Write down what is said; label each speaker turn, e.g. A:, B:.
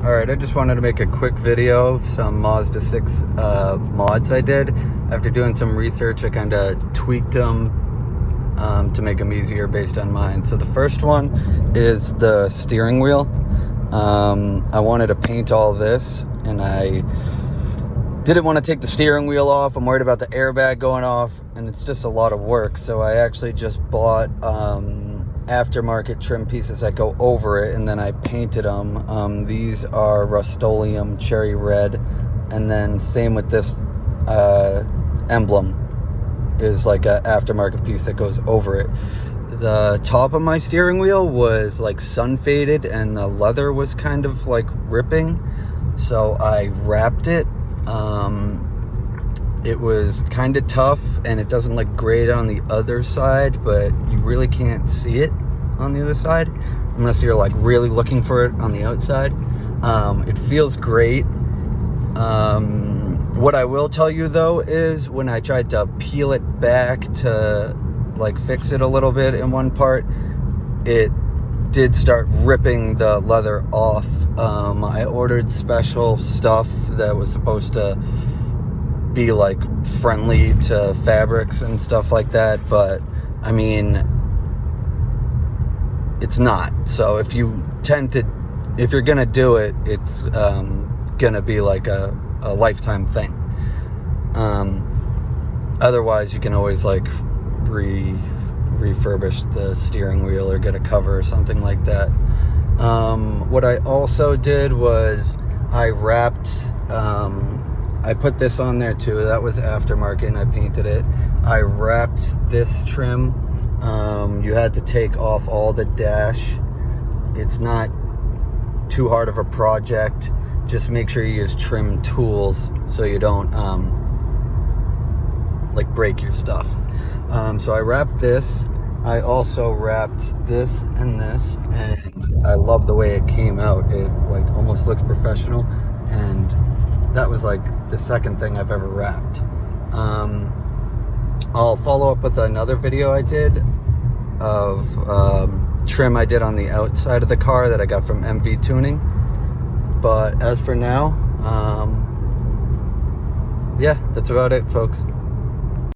A: Alright, I just wanted to make a quick video of some Mazda 6 mods I did. After doing some research, I kind of tweaked them to make them easier based on mine. So the first one is the steering wheel. I wanted to paint all this, and I didn't want to take the steering wheel off. I'm worried about the airbag going off, and it's just a lot of work. So I actually just bought aftermarket trim pieces that go over it, and then I painted them. These are Rust-Oleum cherry red, and then same with this emblem is like a aftermarket piece that goes over it. The top of my steering wheel was like sun faded, and the leather was kind of like ripping, so I wrapped it. It was kind of tough, and it doesn't look great on the other side, but you really can't see it on the other side unless you're like really looking for it on the outside. It feels great. What I will tell you though is when I tried to peel it back to like fix it a little bit in one part, it did start ripping the leather off. I ordered special stuff that was supposed to be like friendly to fabrics and stuff like that, but I mean, it's not. So if you're gonna do it, it's gonna be like a lifetime thing. Otherwise you can always like refurbish the steering wheel or get a cover or something like that. What I also did was I wrapped I put this on there too. That was aftermarket, and I painted it. I wrapped this trim. You had to take off all the dash. It's not too hard of a project. Just make sure you use trim tools so you don't like break your stuff. So I wrapped this. I also wrapped this and this, and I love the way it came out. It like almost looks professional, and that was like the second thing I've ever wrapped. I'll follow up with another video I did of trim I did on the outside of the car that I got from MV Tuning. But as for now, yeah, that's about it, folks.